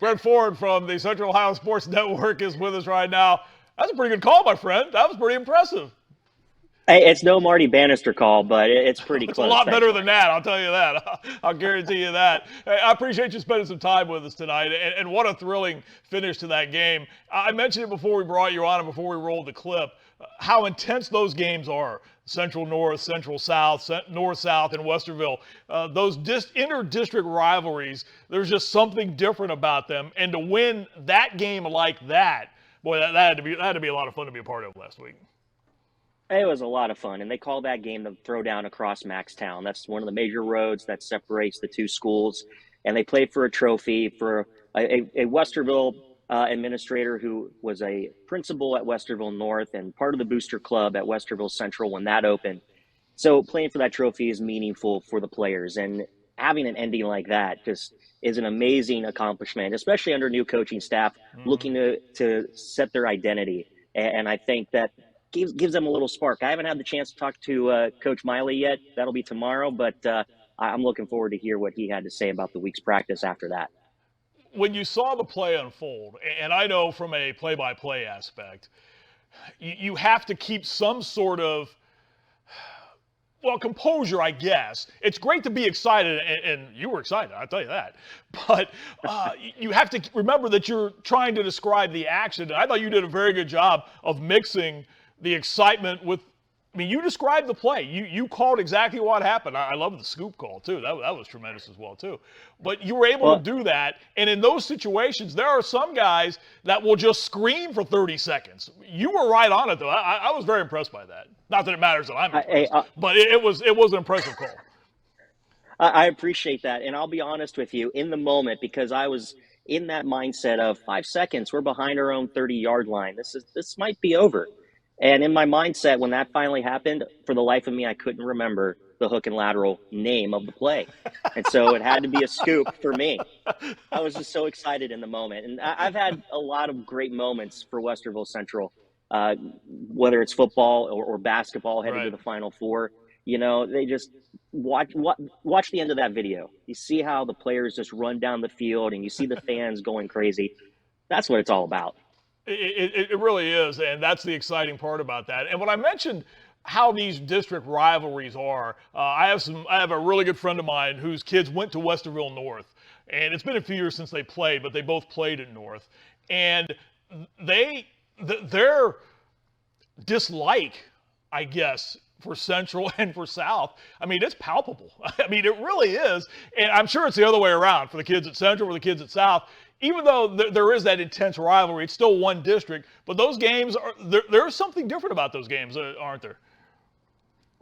Brent Ford from the Central Ohio Sports Network is with us right now. That's a pretty good call, my friend. That was pretty impressive. Hey, it's no Marty Bannister call, but it's pretty It's a close. lot Thanks, better than Marty. that, I'll tell you that. I'll guarantee you that. Hey, I appreciate you spending some time with us tonight, and what a thrilling finish to that game. I mentioned it before we brought you on and before we rolled the clip, how intense those games are. Central North, Central South, North South, and Westerville. Those inter-district rivalries, there's just something different about them. And to win that game like that, boy, that had to be a lot of fun to be a part of last week. It was a lot of fun, and they call that game the throwdown across Maxtown. That's one of the major roads that separates the two schools, and they played for a trophy for a Westerville administrator who was a principal at Westerville North and part of the booster club at Westerville Central when that opened. So playing for that trophy is meaningful for the players, and having an ending like that just is an amazing accomplishment, especially under new coaching staff looking to set their identity. And I think that gives them a little spark. I haven't had the chance to talk to Coach Miley yet. That'll be tomorrow, but I'm looking forward to hear what he had to say about the week's practice after that. When you saw the play unfold, and I know from a play-by-play aspect, you have to keep some sort of, well, composure, I guess. It's great to be excited, and you were excited, I'll tell you that. But you have to remember that you're trying to describe the action. And I thought you did a very good job of mixing the excitement with, I mean, you described the play. You called exactly what happened. I love the scoop call, too. That was tremendous as well, too. But you were able to do that. And in those situations, there are some guys that will just scream for 30 seconds. You were right on it, though. I was very impressed by that. Not that it matters that I'm impressed, but it was an impressive call. I appreciate that. And I'll be honest with you, in the moment, because I was in that mindset of 5 seconds, we're behind our own 30-yard line. This might be over. And in my mindset, when that finally happened, for the life of me, I couldn't remember the hook and lateral name of the play. And so it had to be a scoop for me. I was just so excited in the moment. And I've had a lot of great moments for Westerville Central, whether it's football or basketball heading to the Final Four. You know, they just watch the end of that video. You see how the players just run down the field and you see the fans going crazy. That's what it's all about. It really is, and that's the exciting part about that. And when I mentioned how these district rivalries are, I have a really good friend of mine whose kids went to Westerville North, and it's been a few years since they played, but they both played at North, and their dislike, I guess, for Central and for South, I mean, it's palpable. I mean, it really is, and I'm sure it's the other way around for the kids at Central, for the kids at South. Even though there is that intense rivalry, it's still one district. But those games, there's something different about those games, aren't there?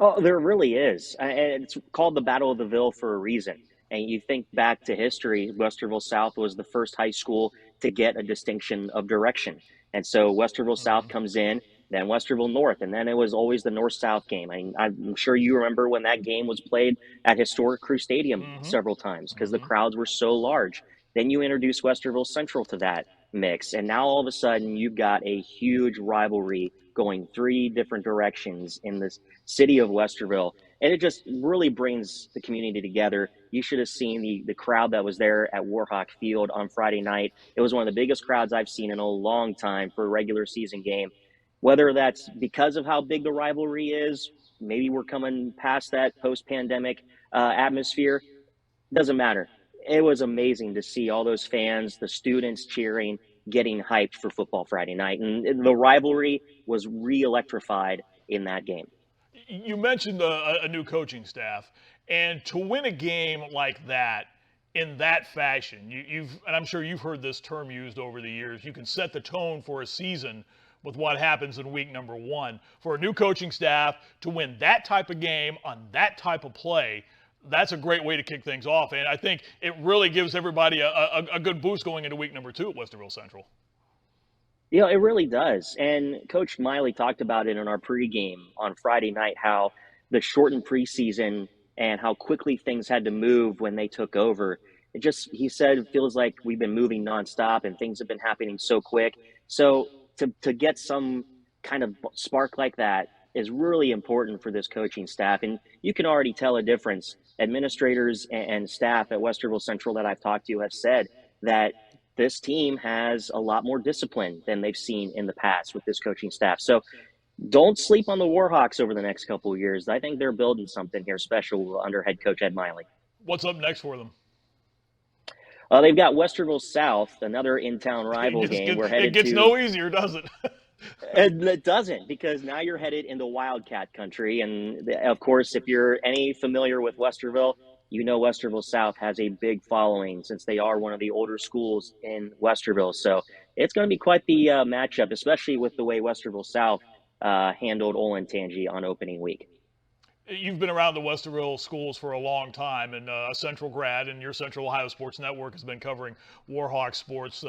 Oh, there really is. And it's called the Battle of the Ville for a reason. And you think back to history, Westerville South was the first high school to get a distinction of direction. And so Westerville South comes in, then Westerville North, and then it was always the North-South game. I mean, I'm sure you remember when that game was played at historic Crew Stadium several times because the crowds were so large. Then you introduce Westerville Central to that mix, and now all of a sudden you've got a huge rivalry going three different directions in this city of Westerville, and it just really brings the community together. You should have seen the crowd that was there at Warhawk Field on Friday night. It was one of the biggest crowds I've seen in a long time for a regular season game. Whether that's because of how big the rivalry is, maybe we're coming past that post-pandemic atmosphere, doesn't matter. It was amazing to see all those fans, the students cheering, getting hyped for football Friday night. And the rivalry was re-electrified in that game. You mentioned a new coaching staff, and to win a game like that in that fashion, and I'm sure you've heard this term used over the years, you can set the tone for a season with what happens in week number one. For a new coaching staff to win that type of game on that type of play, that's a great way to kick things off. And I think it really gives everybody a good boost going into week number two at Westerville Central. You know, it really does. And Coach Miley talked about it in our pregame on Friday night, how the shortened preseason and how quickly things had to move when they took over. He said, it feels like we've been moving nonstop and things have been happening so quick. So to get some kind of spark like that is really important for this coaching staff. And you can already tell a difference. Administrators and staff at Westerville Central that I've talked to have said that this team has a lot more discipline than they've seen in the past with this coaching staff. So don't sleep on the Warhawks over the next couple of years. I think they're building something here special under head coach Ed Miley. What's up next for them? They've got Westerville South, another in-town rival game. We're headed it gets to, no easier, does it? and it doesn't, because now you're headed into Wildcat country. And of course, if you're any familiar with Westerville, you know Westerville South has a big following since they are one of the older schools in Westerville. So it's going to be quite the matchup, especially with the way Westerville South handled Olentangy on opening week. You've been around the Westerville schools for a long time, and a Central grad, and your Central Ohio Sports Network has been covering Warhawk sports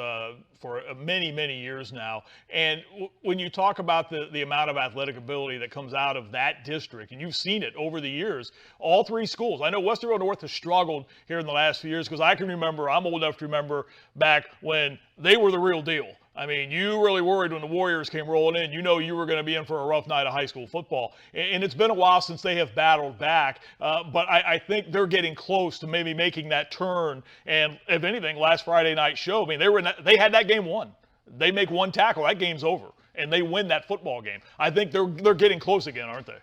for many, many years now. And when you talk about the amount of athletic ability that comes out of that district, and you've seen it over the years, all three schools. I know Westerville North has struggled here in the last few years, because I can remember, I'm old enough to remember back when they were the real deal. I mean, you really worried when the Warriors came rolling in. You know you were going to be in for a rough night of high school football. And it's been a while since they have battled back. But I think they're getting close to maybe making that turn. And if anything, last Friday night show, I mean, they had that game won. They make one tackle, that game's over. And they win that football game. I think they're getting close again, aren't they?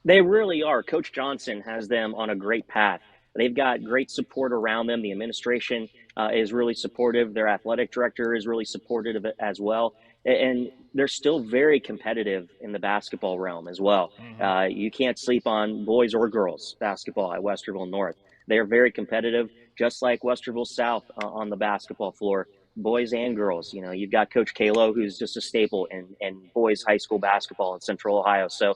They really are. Coach Johnson has them on a great path. They've got great support around them. The administration is really supportive. Their athletic director is really supportive of it as well. And they're still very competitive in the basketball realm as well. Mm-hmm. You can't sleep on boys or girls basketball at Westerville North. They are very competitive, just like Westerville South on the basketball floor, boys and girls. You know, you've got Coach Kalo, who's just a staple in boys high school basketball in Central Ohio. So,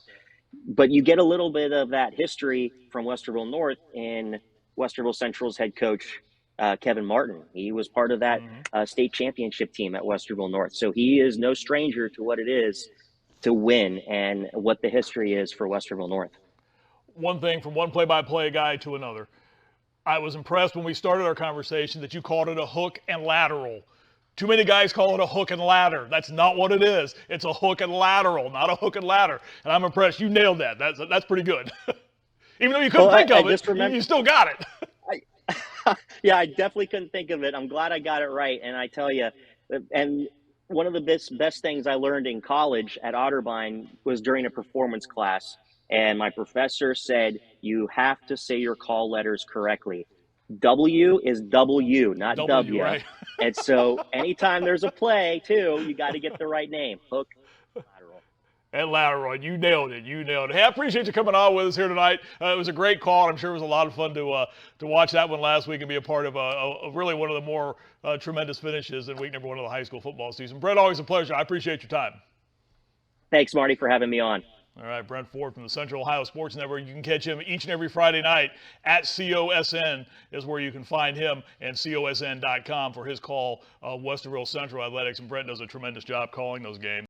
but you get a little bit of that history from Westerville North in Westerville Central's head coach, Kevin Martin. He was part of that state championship team at Westerville North. So he is no stranger to what it is to win and what the history is for Westerville North. One thing from one play-by-play guy to another. I was impressed when we started our conversation that you called it a hook and lateral. Too many guys call it a hook and ladder. That's not what it is. It's a hook and lateral, not a hook and ladder. And I'm impressed. You nailed that. That's pretty good. Even though you couldn't think of it, you still got it. Yeah, I definitely couldn't think of it. I'm glad I got it right. And I tell you, and one of the best things I learned in college at Otterbein was during a performance class. And my professor said, you have to say your call letters correctly. W is W, not W. Right. And so anytime there's a play, too, you got to get the right name. Hook, lateral. And lateral. You nailed it. You nailed it. Hey, I appreciate you coming on with us here tonight. It was a great call. I'm sure it was a lot of fun to watch that one last week and be a part of really one of the more tremendous finishes in week number 1 of the high school football season. Brent, always a pleasure. I appreciate your time. Thanks, Marty, for having me on. All right, Brent Ford from the Central Ohio Sports Network. You can catch him each and every Friday night at COSN is where you can find him, and COSN.com for his call of Westerville Central Athletics. And Brent does a tremendous job calling those games.